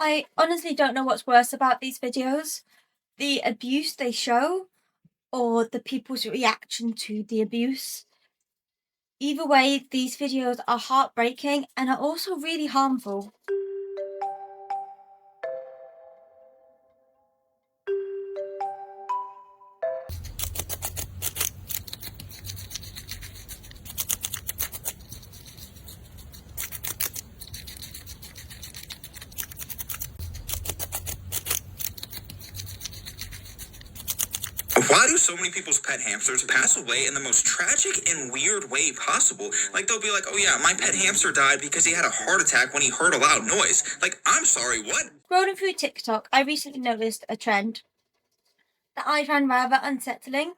I honestly don't know what's worse about these videos, the abuse they show or the people's reaction to the abuse. Either way, these videos are heartbreaking and are also really harmful. Why do so many people's pet hamsters pass away in the most tragic and weird way possible? Like, they'll be like, oh yeah, my pet hamster died because he had a heart attack when he heard a loud noise. Like, I'm sorry, what? Scrolling through TikTok, I recently noticed a trend that I found rather unsettling.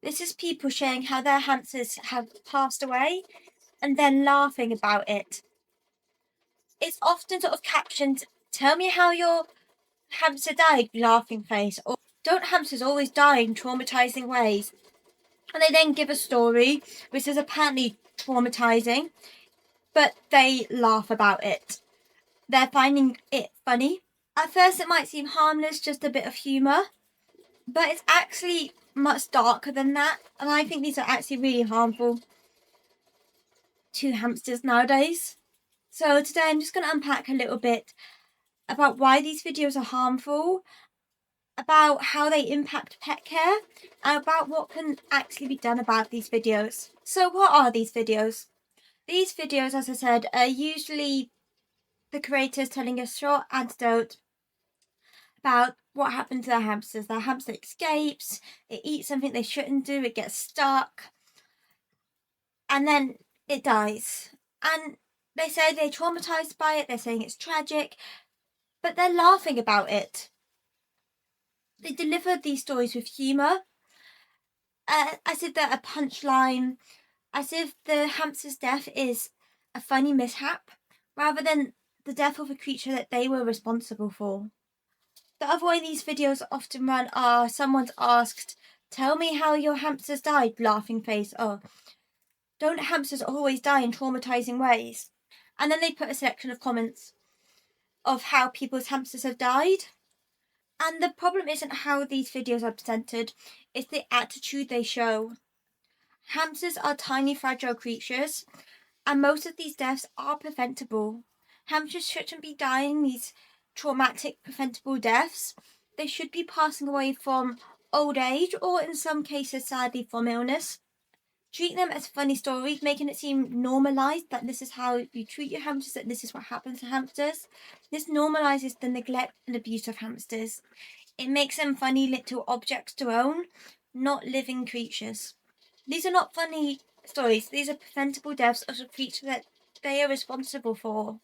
This is people sharing how their hamsters have passed away and then laughing about it. It's often sort of captioned, "Tell me how your hamster died," laughing face, or "Don't hamsters always die in traumatizing ways?" And they then give a story which is apparently traumatizing, but they laugh about it. They're finding it funny. At first, it might seem harmless, just a bit of humour, but it's actually much darker than that. And I think these are actually really harmful to hamsters nowadays. So today I'm just going to unpack a little bit about why these videos are harmful, about how they impact pet care, and about what can actually be done about these videos. So what are these videos? These videos, as I said, are usually the creators telling a short anecdote about what happened to their hamsters. Their hamster escapes, it eats something they shouldn't do, it gets stuck, and then it dies. And they say they're traumatized by it, they're saying it's tragic, but they're laughing about it. They deliver these stories with humour, as if they're a punchline, as if the hamster's death is a funny mishap, rather than the death of a creature that they were responsible for. The other way these videos often run are someone's asked, "Tell me how your hamsters died," laughing face, or "Don't hamsters always die in traumatizing ways?" And then they put a selection of comments of how people's hamsters have died. And the problem isn't how these videos are presented, it's the attitude they show. Hamsters are tiny, fragile creatures, and most of these deaths are preventable. Hamsters shouldn't be dying these traumatic, preventable deaths. They should be passing away from old age, or in some cases, sadly, from illness. Treat them as funny stories, making it seem normalized that this is how you treat your hamsters, that this is what happens to hamsters. This normalizes the neglect and abuse of hamsters. It makes them funny little objects to own, not living creatures. These are not funny stories, these are preventable deaths of a creature that they are responsible for.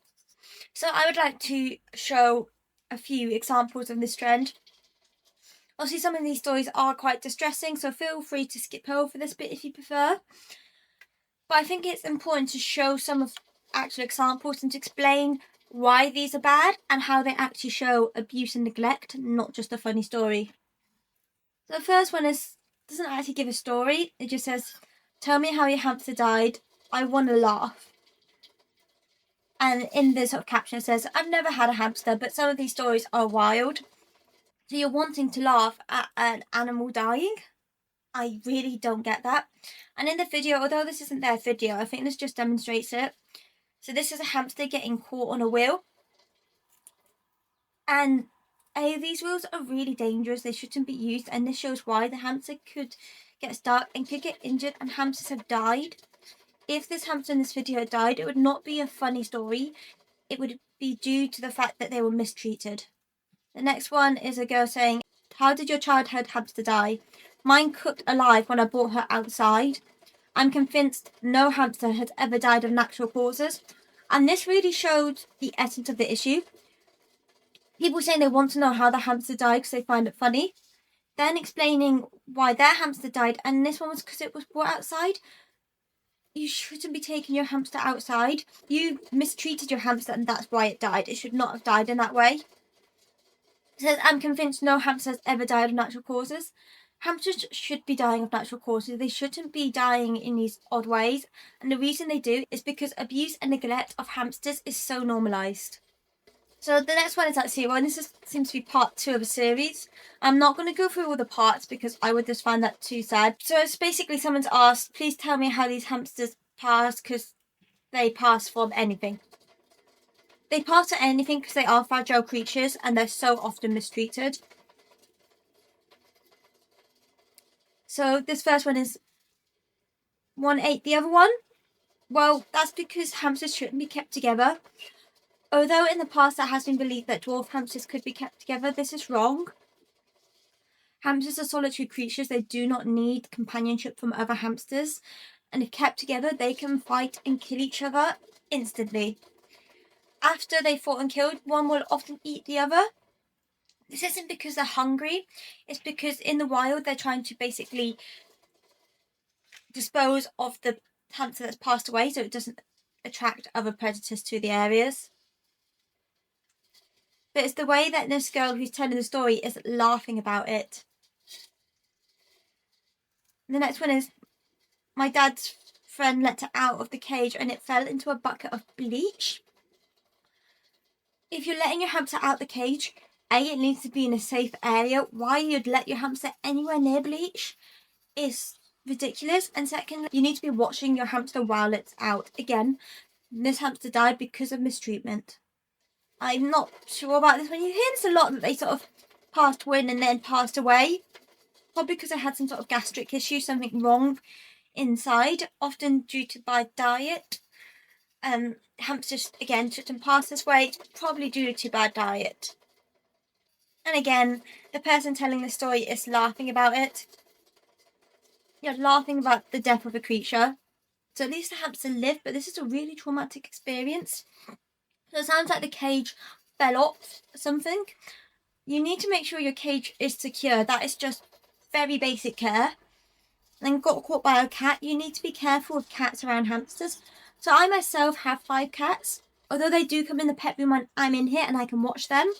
So I would like to show a few examples of this trend. Obviously, some of these stories are quite distressing, so feel free to skip over this bit if you prefer. But I think it's important to show some of actual examples and to explain why these are bad and how they actually show abuse and neglect, not just a funny story. So the first one doesn't actually give a story. It just says, "Tell me how your hamster died. I want to laugh." And in the sort of caption it says, "I've never had a hamster, but some of these stories are wild." So you're wanting to laugh at an animal dying? I really don't get that. And in the video, although this isn't their video, I think this just demonstrates it. So this is a hamster getting caught on a wheel. And these wheels are really dangerous. They shouldn't be used. And this shows why the hamster could get stuck and could get injured, and hamsters have died. If this hamster in this video had died, it would not be a funny story. It would be due to the fact that they were mistreated. The next one is a girl saying, "How did your childhood hamster die? Mine cooked alive when I brought her outside. I'm convinced no hamster has ever died of natural causes." And this really showed the essence of the issue. People saying they want to know how the hamster died because they find it funny. Then explaining why their hamster died, and this one was because it was brought outside. You shouldn't be taking your hamster outside. You mistreated your hamster and that's why it died. It should not have died in that way. It says, "I'm convinced no hamster has ever died of natural causes." Hamsters should be dying of natural causes. They shouldn't be dying in these odd ways. And the reason they do is because abuse and neglect of hamsters is so normalised. So the next one is actually, well, seems to be part 2 of a series. I'm not going to go through all the parts because I would just find that too sad. So it's basically someone's asked, please tell me how these hamsters pass, because they pass from anything. They pass to anything because they are fragile creatures and they're so often mistreated. So this first one is 1/8 the other one. Well, that's because hamsters shouldn't be kept together. Although in the past it has been believed that dwarf hamsters could be kept together, this is wrong. Hamsters are solitary creatures. They do not need companionship from other hamsters. And if kept together, they can fight and kill each other instantly. After they fought and killed, one will often eat the other. This isn't because they're hungry. It's because in the wild, they're trying to basically dispose of the hamster that's passed away so it doesn't attract other predators to the areas. But it's the way that this girl who's telling the story is laughing about it. The next one is, my dad's friend let it out of the cage and it fell into a bucket of bleach. If you're letting your hamster out the cage, A, it needs to be in a safe area. Why you'd let your hamster anywhere near bleach is ridiculous. And second, you need to be watching your hamster while it's out. Again, this hamster died because of mistreatment. I'm not sure about this one. You hear this a lot, that they sort of passed away and then passed away. Probably because they had some sort of gastric issue, something wrong inside, often due to bad diet. Hamsters, again, shouldn't pass this way, probably due to bad diet. And again, the person telling the story is laughing about it. You're laughing about the death of a creature. So at least the hamster lived, but this is a really traumatic experience. So it sounds like the cage fell off something. You need to make sure your cage is secure. That is just very basic care. And got caught by a cat. You need to be careful with cats around hamsters. So I myself have 5 cats. Although they do come in the pet room when I'm in here and I can watch them.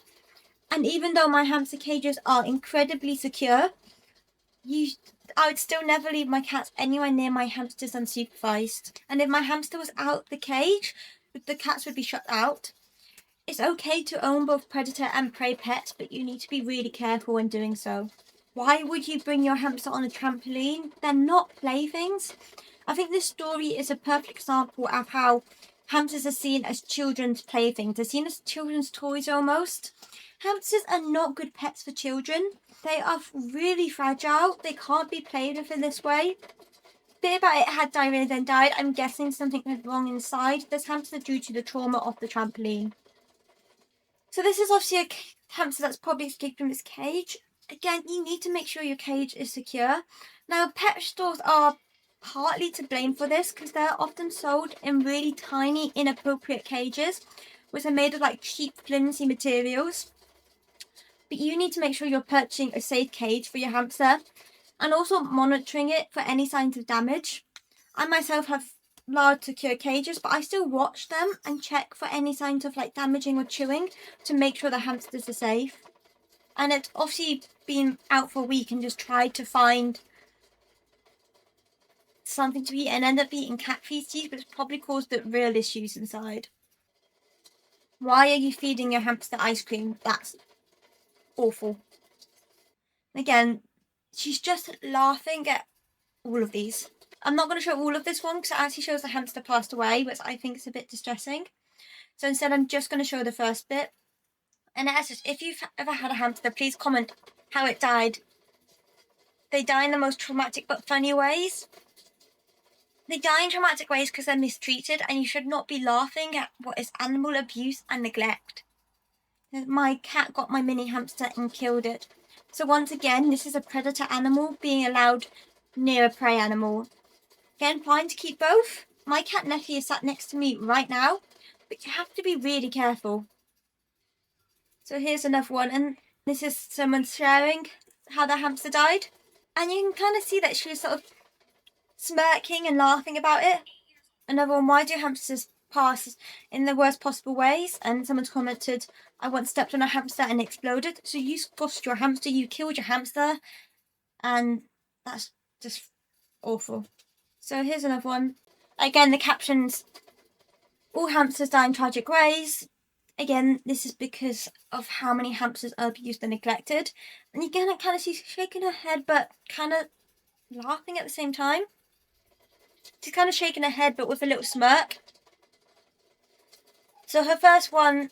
And even though my hamster cages are incredibly secure, I would still never leave my cats anywhere near my hamsters unsupervised. And if my hamster was out the cage, the cats would be shut out. It's okay to own both predator and prey pets, but you need to be really careful when doing so. Why would you bring your hamster on a trampoline? They're not playthings. I think this story is a perfect example of how hamsters are seen as children's playthings. They're seen as children's toys almost. Hamsters are not good pets for children. They are really fragile. They can't be played with in this way. Bit about it had diarrhea and then died. I'm guessing something went wrong inside this hamster due to the trauma of the trampoline. So this is obviously a hamster that's probably escaped from its cage. Again, you need to make sure your cage is secure. Now, pet stores are partly to blame for this because they're often sold in really tiny, inappropriate cages, which are made of like cheap, flimsy materials. But you need to make sure you're purchasing a safe cage for your hamster and also monitoring it for any signs of damage. I myself have large secure cages, but I still watch them and check for any signs of like damaging or chewing to make sure the hamsters are safe. And it's obviously been out for a week and just tried to find something to eat and end up eating cat feces, but it's probably caused the real issues inside. Why are you feeding your hamster ice cream? That's awful. Again, she's just laughing at all of these. I'm not going to show all of this one because it actually shows the hamster passed away, which I think is a bit distressing. So instead, I'm just going to show the first bit. And as just, if you've ever had a hamster, please comment how it died. They die in the most traumatic but funny ways. They die in traumatic ways because they're mistreated, and you should not be laughing at what is animal abuse and neglect. My cat got my mini hamster and killed it. So once again, this is a predator animal being allowed near a prey animal. Again, fine to keep both. My cat Neffy is sat next to me right now, but you have to be really careful. So here's another one, and this is someone sharing how their hamster died. And you can kind of see that she was sort of smirking and laughing about it. Another one, why do hamsters pass in the worst possible ways? And someone's commented, I once stepped on a hamster and exploded. So you squashed your hamster, you killed your hamster, and that's just awful. So here's another one. Again, the captions, all hamsters die in tragic ways. Again, this is because of how many hamsters are abused and neglected. And you can kind of see shaking her head, but kind of laughing at the same time. She's kind of shaking her head, but with a little smirk. So her first one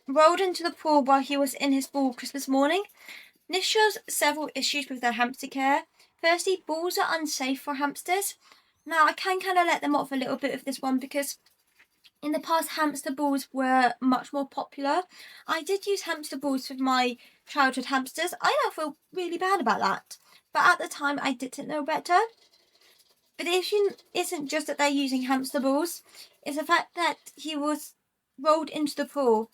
rolled into the pool while he was in his ball Christmas morning. This shows several issues with their hamster care. Firstly, balls are unsafe for hamsters. Now, I can kind of let them off a little bit with this one because in the past, hamster balls were much more popular. I did use hamster balls with my childhood hamsters. I don't feel really bad about that. But at the time, I didn't know better. But the issue isn't just that they're using hamster balls. It's the fact that he was rolled into the pool.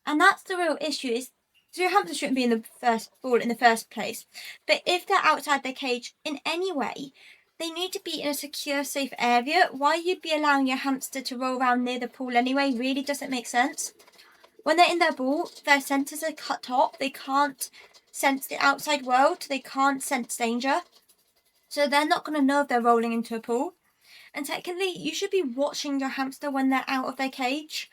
And that's the real issue, is so your hamster shouldn't be in the first ball in the first place. But if they're outside their cage in any way, they need to be in a secure, safe area. Why you'd be allowing your hamster to roll around near the pool anyway really doesn't make sense. When they're in their ball, their senses are cut off. They can't sense the outside world. They can't sense danger. So they're not going to know if they're rolling into a pool. And secondly, you should be watching your hamster when they're out of their cage.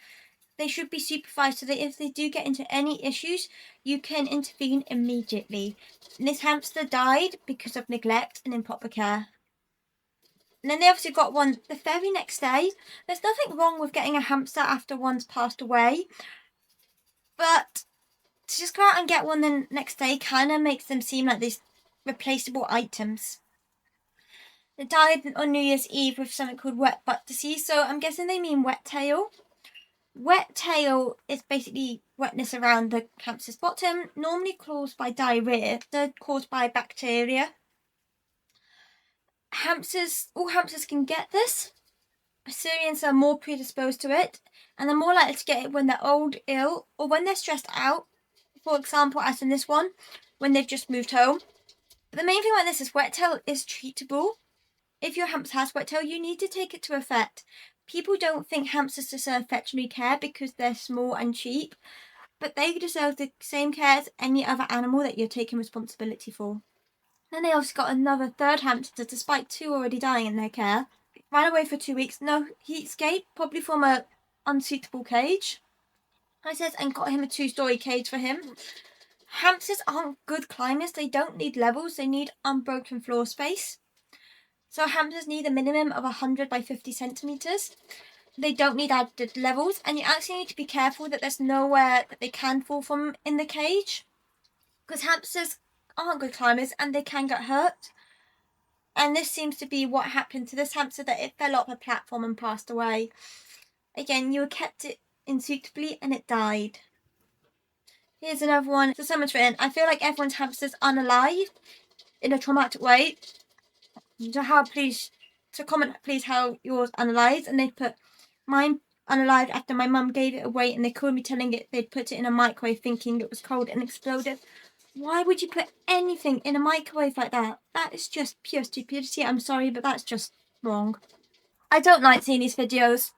They should be supervised so that if they do get into any issues, you can intervene immediately. This hamster died because of neglect and improper care. And then they obviously got one the very next day. There's nothing wrong with getting a hamster after one's passed away, but to just go out and get one the next day kind of makes them seem like these replaceable items. They died on New Year's Eve with something called wet butt disease, so I'm guessing they mean wet tail. Wet tail is basically wetness around the hamster's bottom, normally caused by diarrhea. They're caused by bacteria. All hamsters can get this. Syrians are more predisposed to it, and they're more likely to get it when they're old, ill, or when they're stressed out. For example, as in this one, when they've just moved home. But the main thing about this is wet tail is treatable. If your hamster has wet tail, you need to take it to a vet. People don't think hamsters deserve veterinary care because they're small and cheap, but they deserve the same care as any other animal that you're taking responsibility for. Then they also got another third hamster, despite two already dying in their care. Ran away for 2 weeks. No, he escaped, probably from a unsuitable cage. I said, and got him a 2-story cage for him. Hamsters aren't good climbers. They don't need levels. They need unbroken floor space. So hamsters need a minimum of 100 by 50 centimeters. They don't need added levels, and you actually need to be careful that there's nowhere that they can fall from in the cage, because hamsters aren't good climbers and they can get hurt. And this seems to be what happened to this hamster, that it fell off a platform and passed away. Again, you kept it unsuitably and it died. Here's another one. So someone's written, I feel like everyone's hamster's unalive in a traumatic way. So comment please how yours unalive, and they put mine unalive after my mum gave it away and they called me telling it they'd put it in a microwave thinking it was cold and exploded. Why would you put anything in a microwave like that? That is just pure stupidity. I'm sorry, but that's just wrong. I don't like seeing these videos,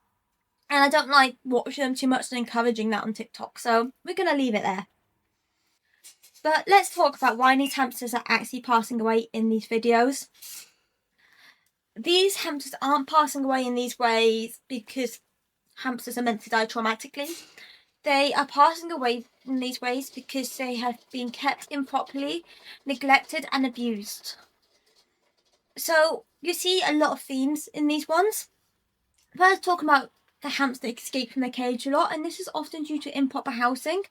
and I don't like watching them too much and encouraging that on TikTok, so we're going to leave it there. But let's talk about why these hamsters are actually passing away in these videos. These hamsters aren't passing away in these ways because hamsters are meant to die traumatically. They are passing away in these ways because they have been kept improperly, neglected and abused. So you see a lot of themes in these ones. First, talking about the hamster escape from the cage a lot, and this is often due to improper housing.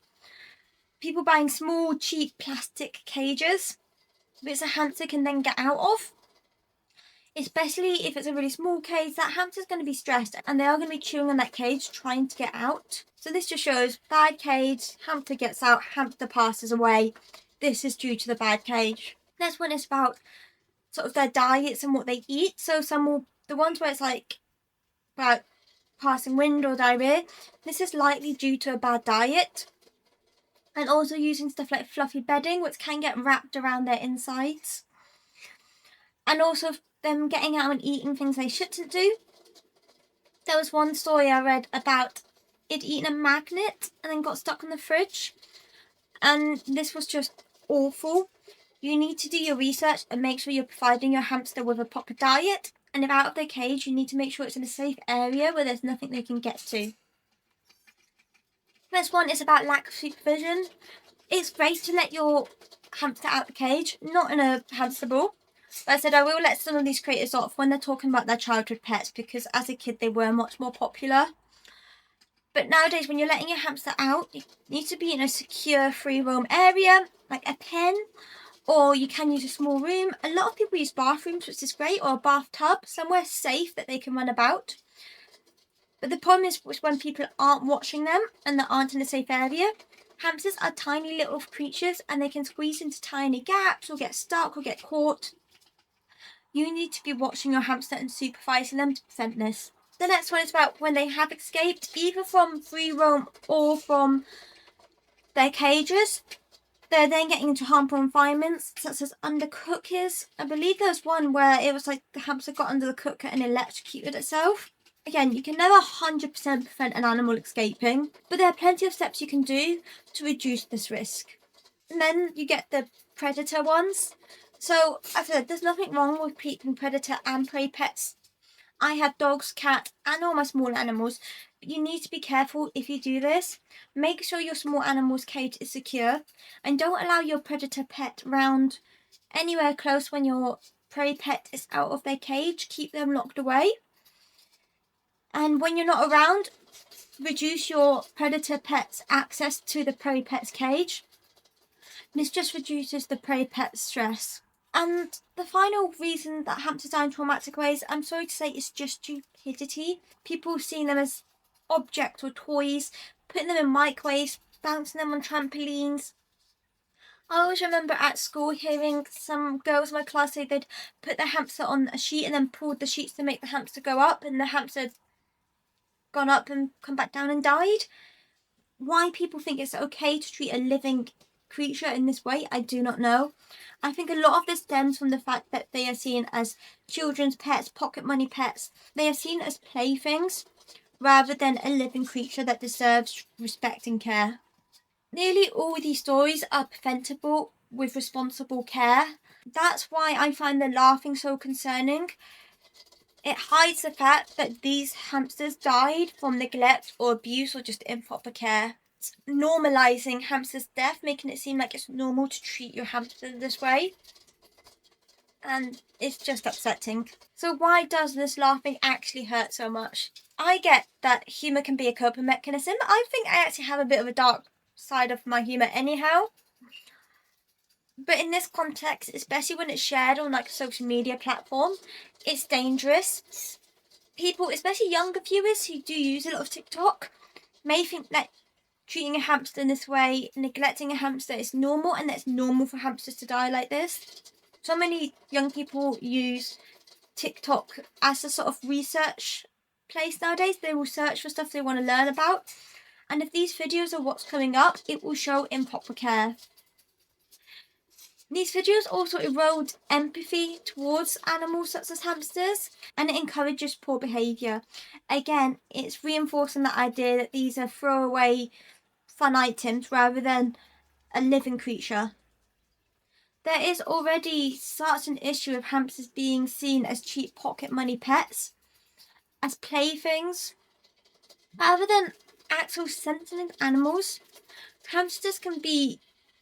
People buying small, cheap plastic cages which a hamster can then get out of. Especially if it's a really small cage, that hamster's going to be stressed and they are going to be chewing on that cage trying to get out. So this just shows bad cage, hamster gets out, hamster passes away. This is due to the bad cage. Next one is about sort of their diets and what they eat. So the ones where it's like about passing wind or diarrhea, this is likely due to a bad diet. And also using stuff like fluffy bedding, which can get wrapped around their insides. And also them getting out and eating things they shouldn't do. There was one story I read about it eating a magnet and then got stuck in the fridge. And this was just awful. You need to do your research and make sure you're providing your hamster with a proper diet. And if out of their cage, you need to make sure it's in a safe area where there's nothing they can get to. This one is about lack of supervision. It's great to let your hamster out the cage, not in a hamster ball. But I said I will let some of these creators off when they're talking about their childhood pets, because as a kid they were much more popular. But nowadays, when you're letting your hamster out, it needs to be in a secure free roam area, like a pen, or you can use a small room. A lot of people use bathrooms, which is great, or a bathtub, somewhere safe that they can run about. But the problem is when people aren't watching them and they aren't in a safe area. Hamsters are tiny little creatures and they can squeeze into tiny gaps or get stuck or get caught. You need to be watching your hamster and supervising them to prevent this. The next one is about when they have escaped, either from free roam or from their cages. They're then getting into harmful environments, such as under cookers. I believe there was one where it was like the hamster got under the cooker and electrocuted itself. Again, you can never 100% prevent an animal escaping, but there are plenty of steps you can do to reduce this risk. And then you get the predator ones. So, as I said, there's nothing wrong with keeping predator and prey pets. I have dogs, cats, and all my small animals, but you need to be careful if you do this. Make sure your small animal's cage is secure, and don't allow your predator pet round anywhere close when your prey pet is out of their cage. Keep them locked away. And when you're not around, reduce your predator pet's access to the prey pet's cage. This just reduces the prey pet's stress. And the final reason that hamsters die in traumatic ways, I'm sorry to say, is just stupidity. People seeing them as objects or toys, putting them in microwaves, bouncing them on trampolines. I always remember at school hearing some girls in my class say they'd put their hamster on a sheet and then pulled the sheets to make the hamster go up, and the hamster had gone up and come back down and died. Why people think it's okay to treat a living creature in this way, I do not know. I think a lot of this stems from the fact that they are seen as children's pets, pocket money pets. They are seen as playthings rather than a living creature that deserves respect and care. Nearly all these stories are preventable with responsible care. That's why I find the laughing so concerning. It hides the fact that these hamsters died from neglect or abuse or just improper care. It's normalizing hamsters' death, making it seem like it's normal to treat your hamster this way. And it's just upsetting. So why does this laughing actually hurt so much? I get that humour can be a coping mechanism. I think I actually have a bit of a dark side of my humour anyhow. But in this context, especially when it's shared on like a social media platform, it's dangerous. People, especially younger viewers who do use a lot of TikTok, may think that treating a hamster in this way, neglecting a hamster is normal, and that it's normal for hamsters to die like this. So many young people use TikTok as a sort of research place nowadays. They will search for stuff they want to learn about, and if these videos are what's coming up, it will show improper care. These videos also erode empathy towards animals such as hamsters, and it encourages poor behaviour. Again, it's reinforcing the idea that these are throwaway fun items rather than a living creature. There is already such an issue of hamsters being seen as cheap pocket money pets, as playthings, rather than actual sentient animals. Hamsters can be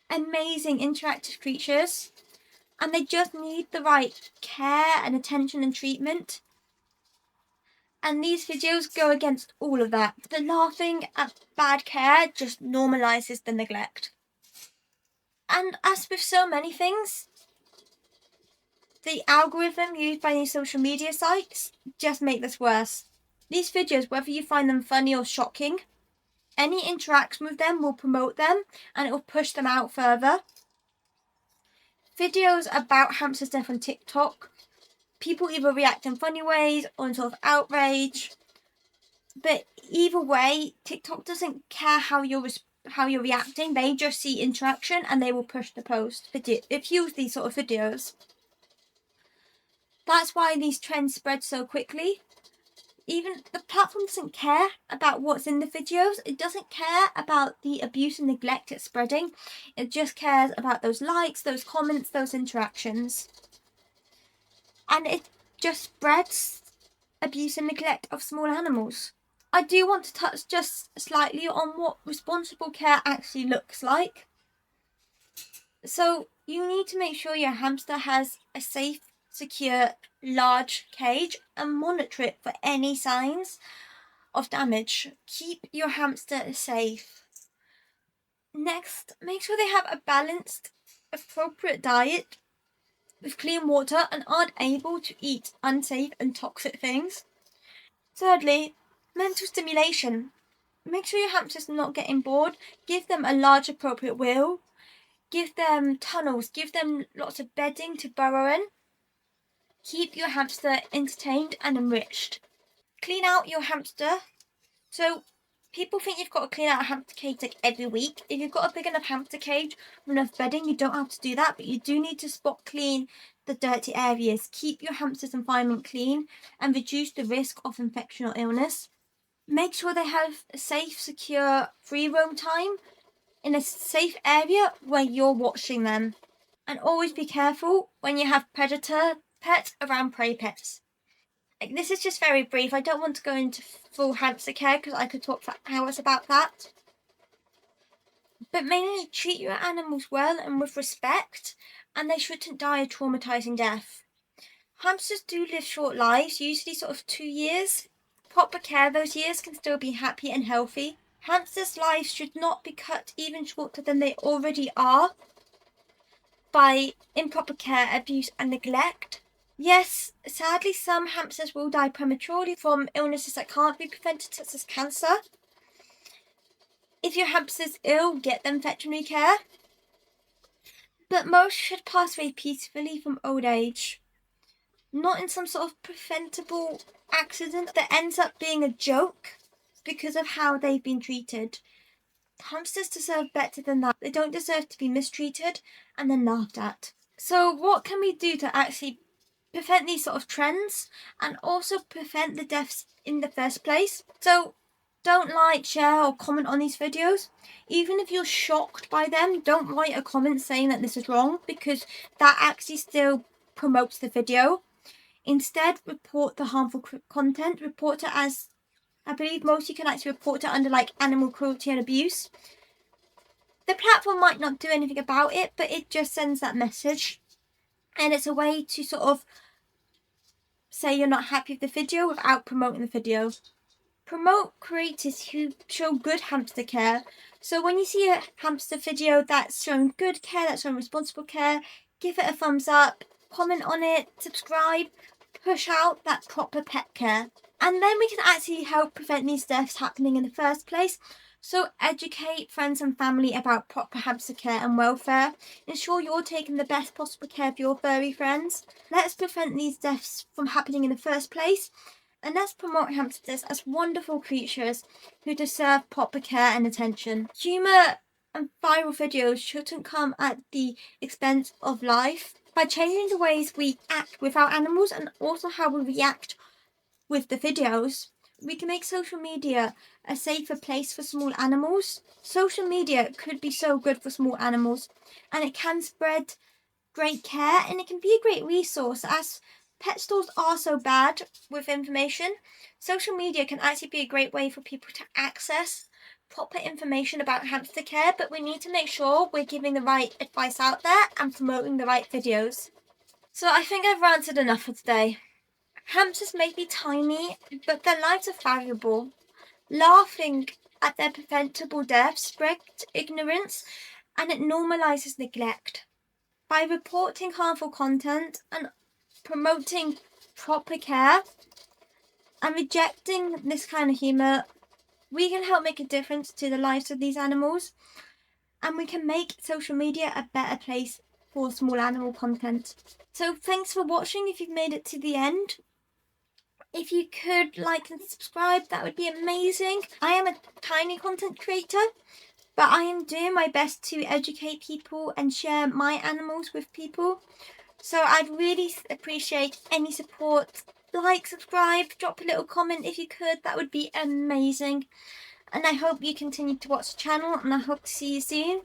amazing interactive creatures, and they just need the right care and attention and treatment. And these videos go against all of that. The laughing at bad care just normalises the neglect. And as with so many things, the algorithm used by these social media sites just make this worse. These videos, whether you find them funny or shocking, any interaction with them will promote them and it will push them out further. Videos about hamsters' death on TikTok, people either react in funny ways or in sort of outrage. But either way, TikTok doesn't care how you're reacting. They just see interaction and they will push the post. It fuels these sort of videos. That's why these trends spread so quickly. Even the platform doesn't care about what's in the videos. It doesn't care about the abuse and neglect it's spreading. It just cares about those likes, those comments, those interactions. And it just spreads abuse and neglect of small animals. I do want to touch just slightly on what responsible care actually looks like. So you need to make sure your hamster has a safe, secure, large cage and monitor it for any signs of damage. Keep your hamster safe. Next, make sure they have a balanced, appropriate diet with clean water and aren't able to eat unsafe and toxic things. Thirdly, mental stimulation. Make sure your hamster's not getting bored. Give them a large appropriate wheel. Give them tunnels. Give them lots of bedding to burrow in. Keep your hamster entertained and enriched. Clean out your hamster. So people think you've got to clean out a hamster cage like every week. If you've got a big enough hamster cage with enough bedding, you don't have to do that, but you do need to spot clean the dirty areas. Keep your hamster's environment clean and reduce the risk of infection or illness. Make sure they have a safe, secure, free roam time in a safe area where you're watching them. And always be careful when you have predator pets around prey pets. This is just very brief. I don't want to go into full hamster care because I could talk for hours about that. But mainly treat your animals well and with respect, and they shouldn't die a traumatizing death. Hamsters do live short lives, usually sort of 2 years. Proper care those years can still be happy and healthy. Hamsters' lives should not be cut even shorter than they already are by improper care, abuse and neglect. Yes, sadly some hamsters will die prematurely from illnesses that can't be prevented, such as cancer. If your hamster's ill, get them veterinary care. But most should pass away peacefully from old age, not in some sort of preventable accident that ends up being a joke because of how they've been treated. Hamsters deserve better than that. They don't deserve to be mistreated and then laughed at. So what can we do to actually prevent these sort of trends and also prevent the deaths in the first place? So don't like, share or comment on these videos. Even if you're shocked by them, don't write a comment saying that this is wrong, because that actually still promotes the video. Instead, report the harmful content. Report it as, I believe most you can actually report it under like animal cruelty and abuse. The platform might not do anything about it, but it just sends that message. And it's a way to sort of say you're not happy with the video without promoting the video. Promote creators who show good hamster care. So when you see a hamster video that's showing good care, that's showing responsible care, give it a thumbs up, comment on it, subscribe, push out that proper pet care. And then we can actually help prevent these deaths happening in the first place. So educate friends and family about proper hamster care and welfare. Ensure you're taking the best possible care of your furry friends. Let's prevent these deaths from happening in the first place. And let's promote hamsters as wonderful creatures who deserve proper care and attention. Humour and viral videos shouldn't come at the expense of life. By changing the ways we act with our animals and also how we react with the videos, we can make social media a safer place for small animals. Social media could be so good for small animals, and it can spread great care, and it can be a great resource. As pet stores are so bad with information, social media can actually be a great way for people to access proper information about hamster care, but we need to make sure we're giving the right advice out there and promoting the right videos. So I think I've ranted enough for today. Hamsters may be tiny, but their lives are valuable. Laughing at their preventable deaths spreads ignorance, and it normalizes neglect. By reporting harmful content and promoting proper care and rejecting this kind of humour, we can help make a difference to the lives of these animals, and we can make social media a better place for small animal content. So thanks for watching if you've made it to the end. If you could like and subscribe, that would be amazing. I am a tiny content creator, but I am doing my best to educate people and share my animals with people. So I'd really appreciate any support. Like, subscribe, drop a little comment if you could. That would be amazing. And I hope you continue to watch the channel, and I hope to see you soon.